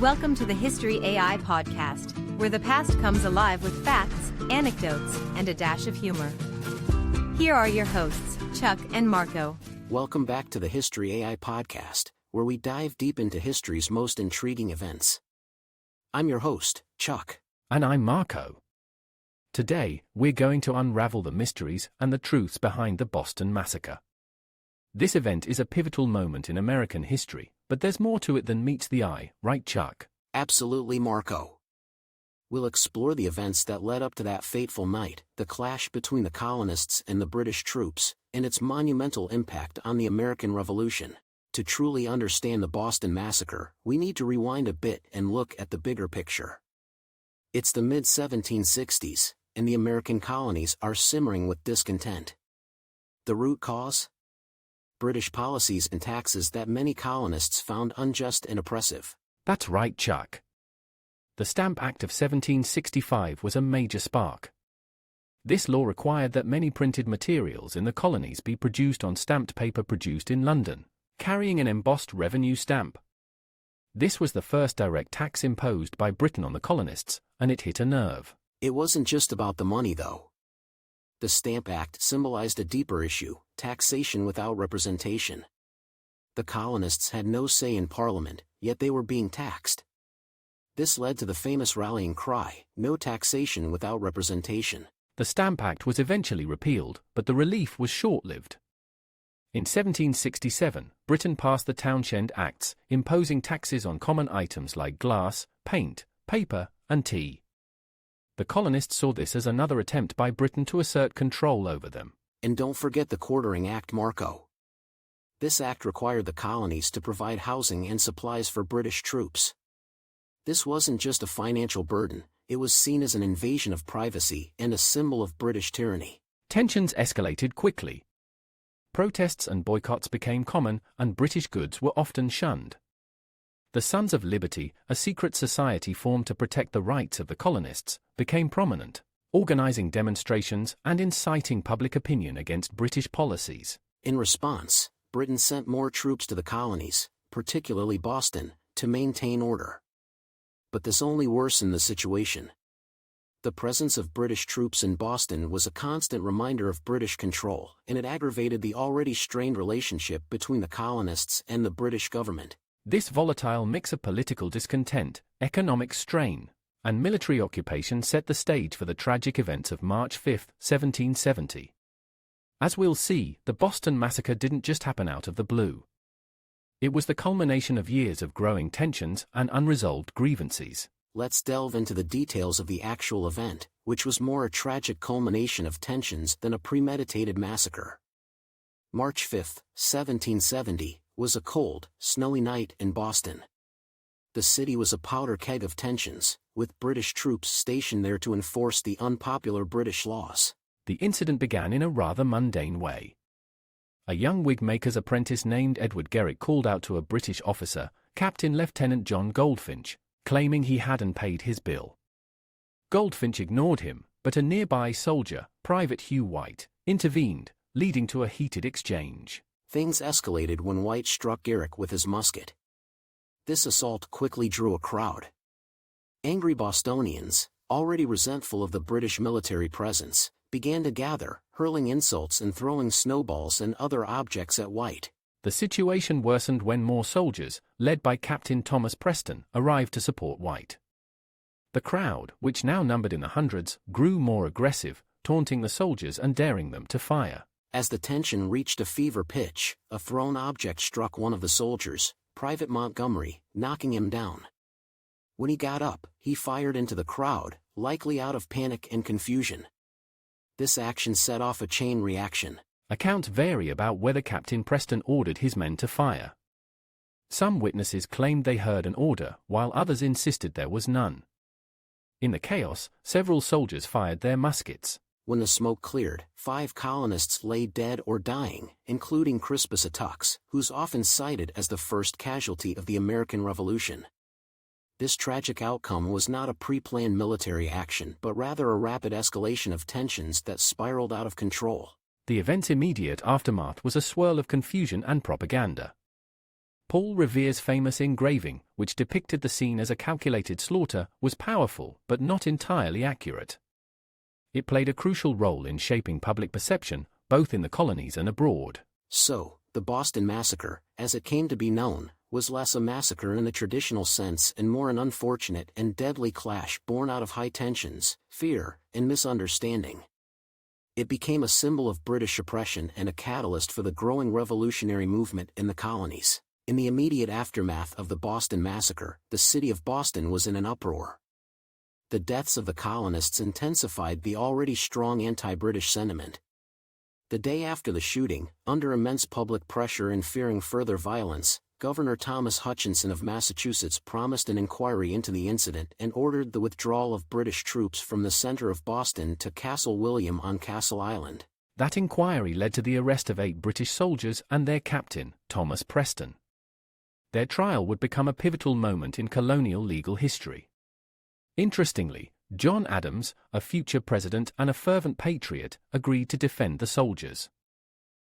Welcome to the History AI podcast, where the past comes alive with facts, anecdotes, and a dash of humor. Here are your hosts, Chuck and Marco. Welcome back to the History AI podcast, where we dive deep into history's most intriguing events. I'm your host, Chuck. And I'm Marco. Today, we're going to unravel the mysteries and the truths behind the Boston Massacre. This event is a pivotal moment in American history, but there's more to it than meets the eye, right, Chuck? Absolutely, Marco. We'll explore the events that led up to that fateful night, the clash between the colonists and the British troops, and its monumental impact on the American Revolution. To truly understand the Boston Massacre, we need to rewind a bit and look at the bigger picture. It's the mid-1760s, and the American colonies are simmering with discontent. The root cause? British policies and taxes that many colonists found unjust and oppressive. That's right, Chuck. The Stamp Act of 1765 was a major spark. This law required that many printed materials in the colonies be produced on stamped paper produced in London, carrying an embossed revenue stamp. This was the first direct tax imposed by Britain on the colonists, and it hit a nerve. It wasn't just about the money, though. The Stamp Act symbolized a deeper issue: taxation without representation. The colonists had no say in Parliament, yet they were being taxed. This led to the famous rallying cry, "No taxation without representation." The Stamp Act was eventually repealed, but the relief was short-lived. In 1767, Britain passed the Townshend Acts, imposing taxes on common items like glass, paint, paper, and tea. The colonists saw this as another attempt by Britain to assert control over them. And don't forget the Quartering Act, Marco. This act required the colonies to provide housing and supplies for British troops. This wasn't just a financial burden, it was seen as an invasion of privacy and a symbol of British tyranny. Tensions escalated quickly. Protests and boycotts became common, and British goods were often shunned. The Sons of Liberty, a secret society formed to protect the rights of the colonists, became prominent, organizing demonstrations and inciting public opinion against British policies. In response, Britain sent more troops to the colonies, particularly Boston, to maintain order. But this only worsened the situation. The presence of British troops in Boston was a constant reminder of British control, and it aggravated the already strained relationship between the colonists and the British government. This volatile mix of political discontent, economic strain, and military occupation set the stage for the tragic events of March 5, 1770. As we'll see, the Boston Massacre didn't just happen out of the blue. It was the culmination of years of growing tensions and unresolved grievances. Let's delve into the details of the actual event, which was more a tragic culmination of tensions than a premeditated massacre. March 5, 1770, was a cold, snowy night in Boston. The city was a powder keg of tensions, with British troops stationed there to enforce the unpopular British laws. The incident began in a rather mundane way. A young wig-maker's apprentice named Edward Garrick called out to a British officer, Captain Lieutenant John Goldfinch, claiming he hadn't paid his bill. Goldfinch ignored him, but a nearby soldier, Private Hugh White, intervened, leading to a heated exchange. Things escalated when White struck Garrick with his musket. This assault quickly drew a crowd. Angry Bostonians, already resentful of the British military presence, began to gather, hurling insults and throwing snowballs and other objects at White. The situation worsened when more soldiers, led by Captain Thomas Preston, arrived to support White. The crowd, which now numbered in the hundreds, grew more aggressive, taunting the soldiers and daring them to fire. As the tension reached a fever pitch, a thrown object struck one of the soldiers, Private Montgomery, knocking him down. When he got up, he fired into the crowd, likely out of panic and confusion. This action set off a chain reaction. Accounts vary about whether Captain Preston ordered his men to fire. Some witnesses claimed they heard an order, while others insisted there was none. In the chaos, several soldiers fired their muskets. When the smoke cleared, 5 colonists lay dead or dying, including Crispus Attucks, who's often cited as the first casualty of the American Revolution. This tragic outcome was not a pre-planned military action but rather a rapid escalation of tensions that spiraled out of control. The event's immediate aftermath was a swirl of confusion and propaganda. Paul Revere's famous engraving, which depicted the scene as a calculated slaughter, was powerful but not entirely accurate. It played a crucial role in shaping public perception, both in the colonies and abroad. So, the Boston Massacre, as it came to be known, was less a massacre in the traditional sense and more an unfortunate and deadly clash born out of high tensions, fear, and misunderstanding. It became a symbol of British oppression and a catalyst for the growing revolutionary movement in the colonies. In the immediate aftermath of the Boston Massacre, the city of Boston was in an uproar. The deaths of the colonists intensified the already strong anti-British sentiment. The day after the shooting, under immense public pressure and fearing further violence, Governor Thomas Hutchinson of Massachusetts promised an inquiry into the incident and ordered the withdrawal of British troops from the center of Boston to Castle William on Castle Island. That inquiry led to the arrest of 8 British soldiers and their captain, Thomas Preston. Their trial would become a pivotal moment in colonial legal history. Interestingly, John Adams, a future president and a fervent patriot, agreed to defend the soldiers.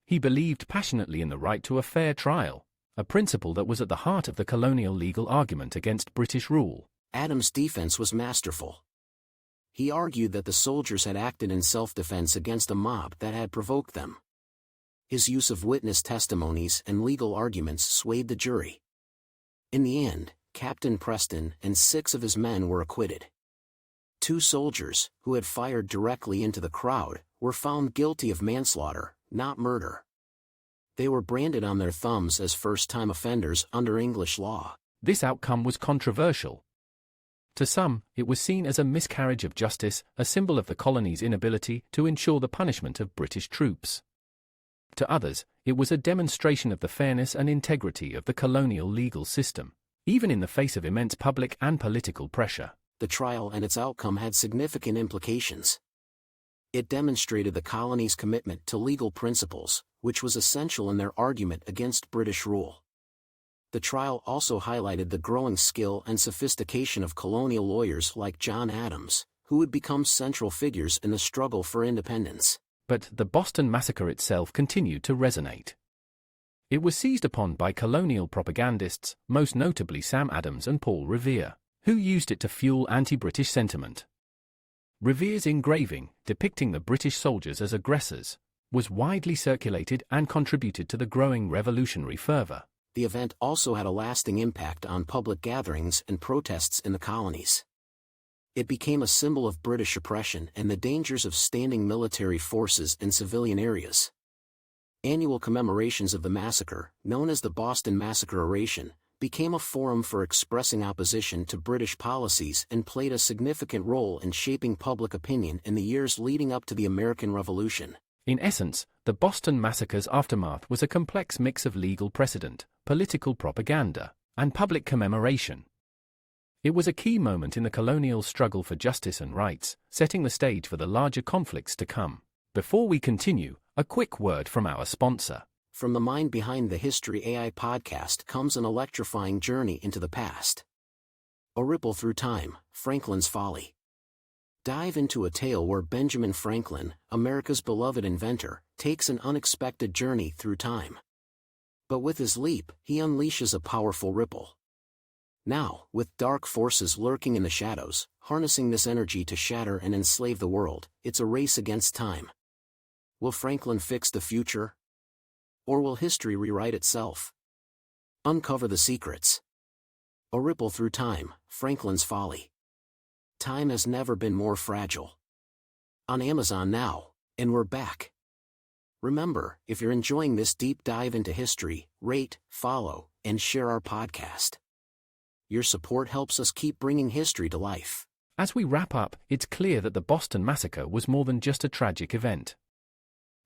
He believed passionately in the right to a fair trial, a principle that was at the heart of the colonial legal argument against British rule. Adams' defense was masterful. He argued that the soldiers had acted in self-defense against a mob that had provoked them. His use of witness testimonies and legal arguments swayed the jury. In the end, Captain Preston and 6 of his men were acquitted. 2 soldiers, who had fired directly into the crowd, were found guilty of manslaughter, not murder. They were branded on their thumbs as first-time offenders under English law. This outcome was controversial. To some, it was seen as a miscarriage of justice, a symbol of the colony's inability to ensure the punishment of British troops. To others, it was a demonstration of the fairness and integrity of the colonial legal system, even in the face of immense public and political pressure. The trial and its outcome had significant implications. It demonstrated the colony's commitment to legal principles, which was essential in their argument against British rule. The trial also highlighted the growing skill and sophistication of colonial lawyers like John Adams, who would become central figures in the struggle for independence. But the Boston Massacre itself continued to resonate. It was seized upon by colonial propagandists, most notably Sam Adams and Paul Revere, who used it to fuel anti-British sentiment. Revere's engraving, depicting the British soldiers as aggressors, was widely circulated and contributed to the growing revolutionary fervor. The event also had a lasting impact on public gatherings and protests in the colonies. It became a symbol of British oppression and the dangers of standing military forces in civilian areas. Annual commemorations of the massacre, known as the Boston Massacre Oration, became a forum for expressing opposition to British policies and played a significant role in shaping public opinion in the years leading up to the American Revolution. In essence, the Boston Massacre's aftermath was a complex mix of legal precedent, political propaganda, and public commemoration. It was a key moment in the colonial struggle for justice and rights, setting the stage for the larger conflicts to come. Before we continue, a quick word from our sponsor. From the mind behind the History AI podcast comes an electrifying journey into the past. A Ripple Through Time, Franklin's Folly. Dive into a tale where Benjamin Franklin, America's beloved inventor, takes an unexpected journey through time. But with his leap, he unleashes a powerful ripple. Now, with dark forces lurking in the shadows, harnessing this energy to shatter and enslave the world, it's a race against time. Will Franklin fix the future? Or will history rewrite itself? Uncover the secrets. A Ripple Through Time, Franklin's Folly. Time has never been more fragile. On Amazon now, and we're back. Remember, if you're enjoying this deep dive into history, rate, follow, and share our podcast. Your support helps us keep bringing history to life. As we wrap up, it's clear that the Boston Massacre was more than just a tragic event.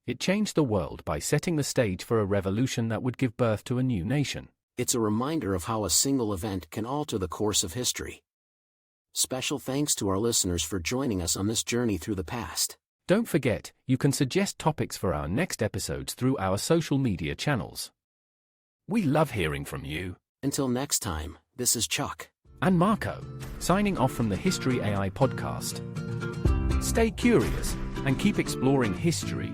It changed the world by setting the stage for a revolution that would give birth to a new nation. It's a reminder of how a single event can alter the course of history. Special thanks to our listeners for joining us on this journey through the past. Don't forget, you can suggest topics for our next episodes through our social media channels. We love hearing from you. Until next time, this is Chuck and Marco, signing off from the History AI podcast. Stay curious and keep exploring history